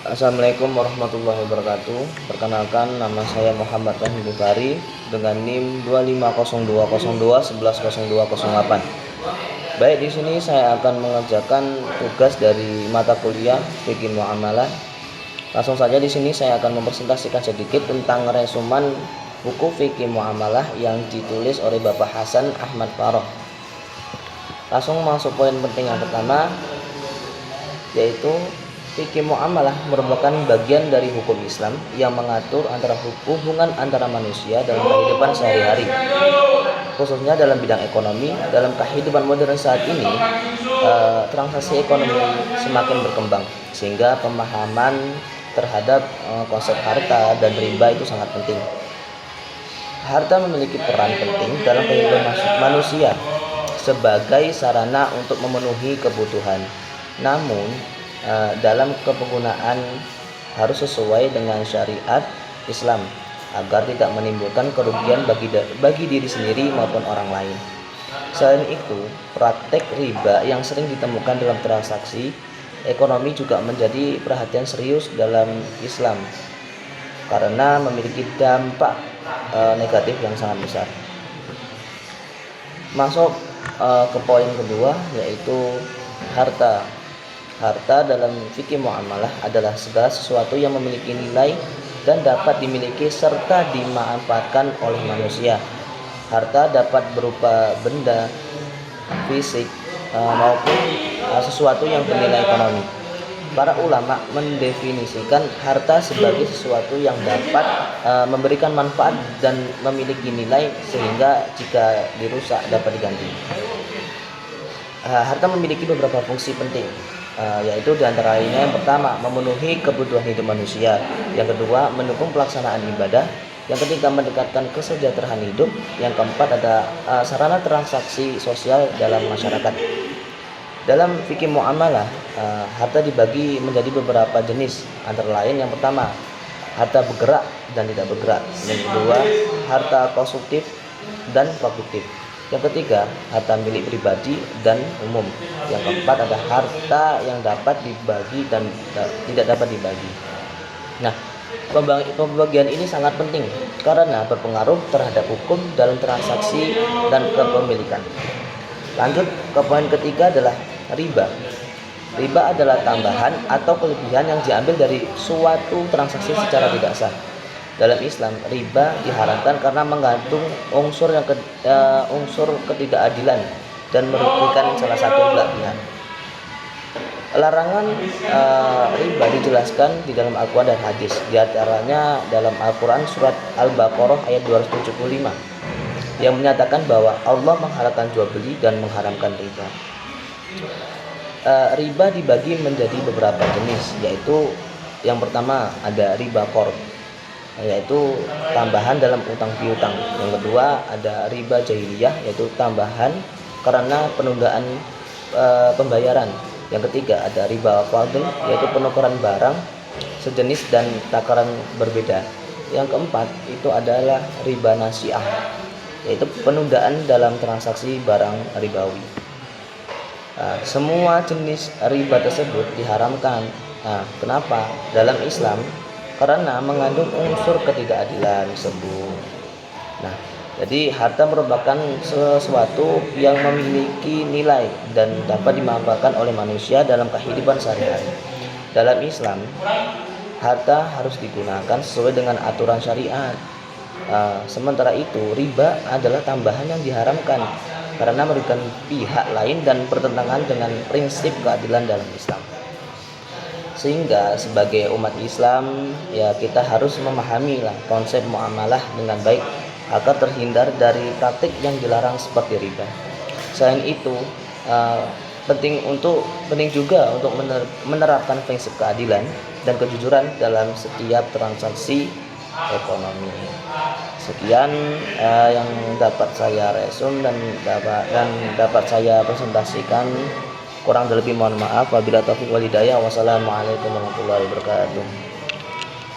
Assalamualaikum warahmatullahi wabarakatuh. Perkenalkan, nama saya Muhammad Rahim Bukhari dengan NIM 25020211008. Baik, di sini saya akan mengerjakan tugas dari mata kuliah Fikih Muamalah. Langsung saja di sini saya akan mempresentasikan sedikit tentang resumen buku Fikih Muamalah yang ditulis oleh Bapak Hasan Ahmad Faroh. Langsung masuk poin penting yang pertama, yaitu fikih muamalah merupakan bagian dari hukum Islam yang mengatur hubungan antara manusia dalam kehidupan sehari-hari, khususnya dalam bidang ekonomi. Dalam kehidupan modern saat ini, transaksi ekonomi semakin berkembang, sehingga pemahaman terhadap konsep harta dan riba itu sangat penting. Harta memiliki peran penting dalam kehidupan manusia sebagai sarana untuk memenuhi kebutuhan. Namun, dalam kepenggunaan harus sesuai dengan syariat Islam agar tidak menimbulkan kerugian bagi diri sendiri maupun orang lain. Selain itu, praktek riba yang sering ditemukan dalam transaksi ekonomi juga menjadi perhatian serius dalam Islam karena memiliki dampak negatif yang sangat besar. Masuk ke poin kedua, yaitu harta. Harta dalam fikih muamalah adalah segala sesuatu yang memiliki nilai dan dapat dimiliki serta dimanfaatkan oleh manusia. Harta dapat berupa benda, fisik, maupun sesuatu yang bernilai ekonomi. Para ulama mendefinisikan harta sebagai sesuatu yang dapat memberikan manfaat dan memiliki nilai sehingga jika dirusak dapat diganti. Harta memiliki beberapa fungsi penting, yaitu diantaranya yang pertama, memenuhi kebutuhan hidup manusia. Yang kedua, mendukung pelaksanaan ibadah. Yang ketiga, mendekatkan kesejahteraan hidup. Yang keempat, ada sarana transaksi sosial dalam masyarakat. Dalam fikih muamalah, harta dibagi menjadi beberapa jenis, antara lain yang pertama, harta bergerak dan tidak bergerak. Yang kedua, harta konsumtif dan produktif. Yang ketiga, harta milik pribadi dan umum. Yang keempat, ada harta yang dapat dibagi dan tidak dapat dibagi. Nah, pembagian ini sangat penting karena berpengaruh terhadap hukum dalam transaksi dan kepemilikan. Lanjut ke poin ketiga, adalah riba. Riba adalah tambahan atau kelebihan yang diambil dari suatu transaksi secara tidak sah. Dalam Islam, riba diharamkan karena mengandung unsur ketidakadilan dan merugikan salah satu belah pihak. Larangan riba dijelaskan di dalam Al-Quran dan hadis. Di antaranya dalam Al-Quran surat Al-Baqarah ayat 275 yang menyatakan bahwa Allah menghalalkan jual beli dan mengharamkan riba. Riba dibagi menjadi beberapa jenis, yaitu yang pertama ada riba qard, yaitu tambahan dalam utang piutang. Yang kedua ada riba jahiliyah, yaitu tambahan karena penundaan pembayaran. Yang ketiga ada riba fadl, yaitu penukaran barang sejenis dan takaran berbeda. Yang keempat itu adalah riba nasiah, yaitu penundaan dalam transaksi barang ribawi. Semua jenis riba tersebut diharamkan. Kenapa? Dalam Islam, karena mengandung unsur ketidakadilan tersebut. Nah, jadi harta merupakan sesuatu yang memiliki nilai dan dapat dimanfaatkan oleh manusia dalam kehidupan sehari-hari. Dalam Islam, harta harus digunakan sesuai dengan aturan syariat. Sementara itu, riba adalah tambahan yang diharamkan karena merugikan pihak lain dan bertentangan dengan prinsip keadilan dalam Islam. Sehingga sebagai umat Islam, ya kita harus memahami konsep muamalah dengan baik agar terhindar dari praktik yang dilarang seperti riba. Selain itu, penting juga untuk menerapkan prinsip keadilan dan kejujuran dalam setiap transaksi ekonomi. Sekian yang dapat saya resum dan dapat saya presentasikan. Kurang lebih mohon maaf. Wabillahi taufiq wal hidayah. Wassalamualaikum warahmatullahi wabarakatuh.